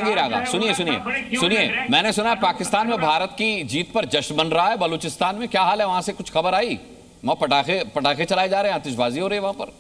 जहांगीर आगा, सुनिए सुनिए सुनिए, मैंने सुना पाकिस्तान में भारत की जीत पर जश्न बन रहा है। बलूचिस्तान में क्या हाल है? वहां से कुछ खबर आई? वहां पटाखे चलाए जा रहे हैं, आतिशबाजी हो रही है वहां पर।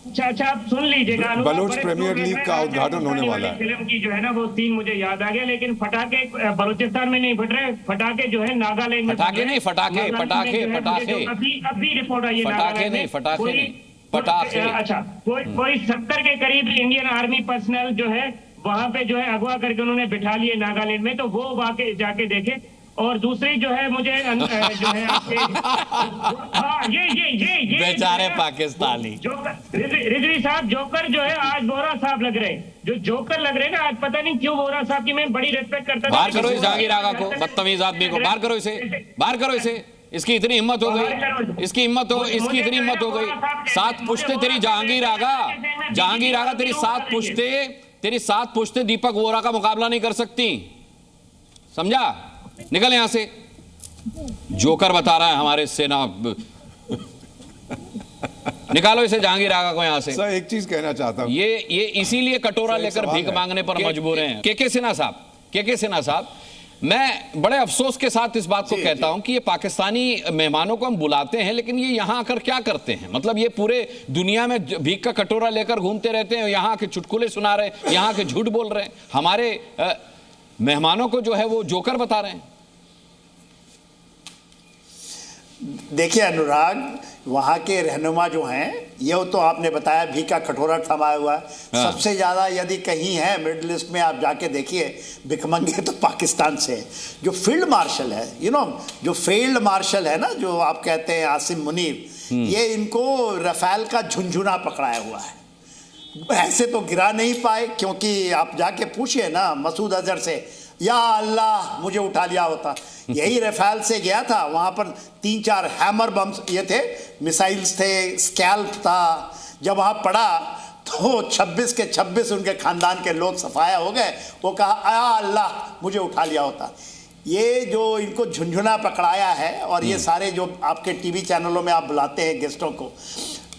अच्छा, आप सुन लीजिएगा। बलूच प्रीमियर लीग का उद्घाटन होने वाला है। फिल्म की जो है ना वो सीन मुझे याद आ गया, लेकिन फटाके बलूचिस्तान में नहीं फट रहे, फटाके जो है नागालैंड में। फटाके नहीं, पटाखे पटाखे पटाखे, अभी रिपोर्ट आई है। फटाके नहीं, फटाके नहीं, पटाखे। अच्छा, कोई 70 के करीब इंडियन आर्मी पर्सनल जो है वहां पे जो है अगवा करके उन्होंने बिठा लिए नागालैंड में, तो वो वाकई जाके देखे। और दूसरी जो है मुझे जो है आपके ये बेचारे पाकिस्तानी रिजवी साहब, जोकर जो है आज बोरा साहब लग रहे हैं। जो जोकर लग रहे हैं ना आज, पता नहीं क्यों बोरा साहब की मैं बड़ी रिस्पेक्ट करता हूं। बाहर करो इस जहांगीर आगा को, बदतमीज आदमी को बाहर करो, इसे बाहर करो इसे। इसकी इतनी हिम्मत हो गई, इसकी हिम्मत हो, इसकी इतनी हिम्मत हो गई। 7 पुश्ते तेरी जहांगीर आगा, जहांगीर आगा तेरी 7 पुश्ते दीपक वोरा का मुकाबला नहीं कर सकती, समझा? निकल यहां से। जोकर बता रहा है हमारे सेना। निकालो इसे जहांगीर आगा को यहां से। सर एक चीज कहना चाहता हूं, ये इसीलिए कटोरा लेकर भीख मांगने पर मजबूर हैं। के सिन्हा साहब, मैं बड़े अफसोस के साथ इस बात को कहता हूं कि ये पाकिस्तानी मेहमानों को हम बुलाते हैं, लेकिन ये यहां आकर क्या करते हैं? मतलब ये पूरे दुनिया में भीख का कटोरा लेकर घूमते रहते हैं, यहां के चुटकुले सुना रहे हैं, यहां के झूठ बोल रहे हैं, हमारे मेहमानों को जो है वो जोकर बता रहे हैं। देखिए अनुराग, वहाँ के रहनुमा जो हैं, ये तो आपने बताया भीख का कटोरा थमाया हुआ है। सबसे ज़्यादा यदि कहीं है मिडिल ईस्ट में, आप जाके देखिए भिखमंगे तो पाकिस्तान से है। जो फील्ड मार्शल है, जो फील्ड मार्शल है ना, जो आप कहते हैं आसिम मुनीर, ये इनको रफाल का झुंझुना पकड़ाया हुआ है। ऐसे तो गिरा नहीं पाए, क्योंकि आप जाके पूछिए ना मसूद अजहर से, या अल्लाह मुझे उठा लिया होता। यही रफाल से गया था, वहाँ पर 3-4 हैमर बम्स ये थे, मिसाइल्स थे, स्कैल्प था। जब वहाँ पड़ा तो 26 के 26 उनके खानदान के लोग सफाया हो गए। वो कहा या अल्लाह मुझे उठा लिया होता। ये जो इनको झुंझुना पकड़ाया है, और ये सारे जो आपके टीवी चैनलों में आप बुलाते हैं गेस्टों को,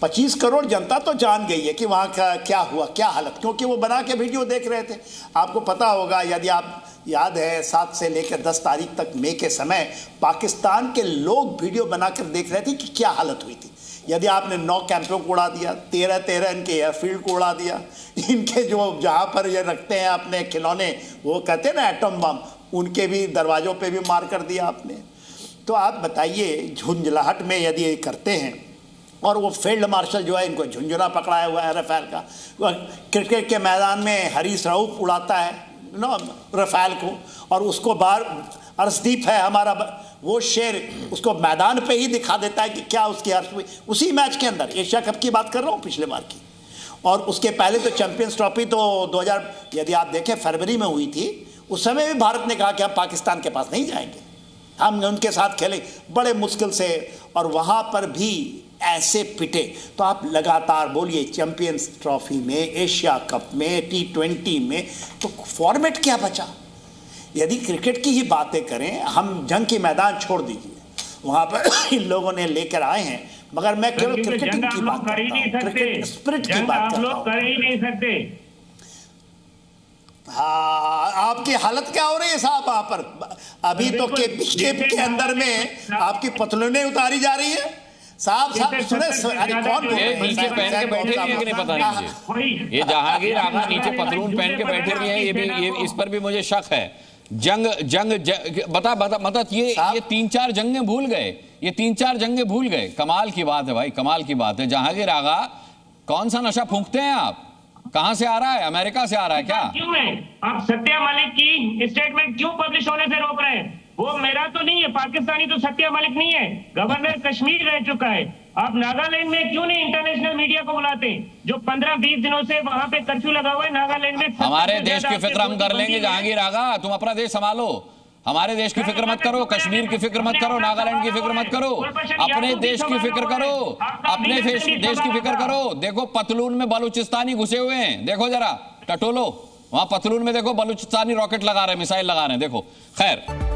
25 करोड़ जनता तो जान गई है कि वहाँ का क्या हुआ, क्या हालत, क्योंकि वो बना के वीडियो देख रहे थे। आपको पता होगा, यदि आप याद है, 7 से लेकर 10 तारीख तक मई के समय पाकिस्तान के लोग वीडियो बनाकर देख रहे थे कि क्या हालत हुई थी। यदि आपने 9 कैंपों को उड़ा दिया, 13 इनके एयरफील्ड को उड़ा दिया, इनके जो जहाँ पर ये रखते हैं अपने खिलौने, वो कहते हैं ना एटम बम, उनके भी दरवाज़ों पर भी मार कर दिया आपने। तो आप बताइए, झुंझलाहट में यदि ये करते हैं, और वो फील्ड मार्शल जो है इनको झुंझुना पकड़ाया हुआ है रफाल का। क्रिकेट के मैदान में हरीश राउफ उड़ाता है रफाल को, और उसको बाहर अर्शदीप है हमारा, वो शेर उसको मैदान पे ही दिखा देता है कि क्या उसकी हर्ष हुई। उसी मैच के अंदर, एशिया कप की बात कर रहा हूँ पिछले बार की, और उसके पहले तो चैंपियंस ट्रॉफी तो 2000 यदि आप देखें फरवरी में हुई थी। उस समय भी भारत ने कहा कि हम पाकिस्तान के पास नहीं जाएंगे, हम उनके साथ खेलें बड़े मुश्किल से, और वहाँ पर भी ऐसे पिटे। तो आप लगातार बोलिए, चैंपियंस ट्रॉफी में, एशिया कप में, T20 में, तो फॉर्मेट क्या बचा? यदि क्रिकेट की ही बातें करें, हम जंग की मैदान छोड़ दीजिए, वहाँ पर इन लोगों ने लेकर आए हैं, मगर मैं केवल क्रिकेटिंग की बात करता हूं, क्रिकेट स्पिरिट की बात करता हूं। कर ही नहीं सकते। हाँ, आपकी हालत क्या हो रही है साहब वहाँ पर? अभी तो के अंदर में आपकी पतलूनें उतारी जा रही है साहब। सुने, अरे कौन नीचे पहन के बैठे भी हैं कि नहीं पता नहीं मुझे। ये जहांगीर आगा नीचे पतलून पहन के बैठे भी हैं, ये इस पर भी मुझे शक है। बता ये 3-4 जंगें भूल गए, ये 3-4 जंगें भूल गए। कमाल की बात है भाई, कमाल की बात है। जहांगीर आगा, कौन सा नशा फूंकते हैं आप? कहां से आ रहा है? अमेरिका से आ रहा है क्या? क्यों है आप सत्या मलिक की स्टेटमेंट क्यों पब्लिश होने से रोक रहे हैं? वो मेरा तो नहीं है, पाकिस्तानी तो सत्या मलिक नहीं है, गवर्नर कश्मीर रह चुका है। आप नागालैंड में क्यों नहीं इंटरनेशनल मीडिया को बुलाते? जो 15-20 दिनों से वहां पे कर्फ्यू लगा हुआ है नागालैंड में। हमारे देश की फिक्र हम कर लेंगे जहांगीर आगा, तुम अपना देश संभालो। हमारे देश की फिक्र मत करो, कश्मीर की फिक्र मत करो, नागालैंड की फिक्र मत करो, अपने देश की फिक्र करो, अपने देश की फिक्र करो। देखो पतलून में बलूचिस्तानी घुसे हुए हैं, देखो जरा टटोलो, वहां पतलून में देखो बलूचिस्तानी रॉकेट लगा रहे हैं, मिसाइल लगा रहे हैं, देखो। खैर।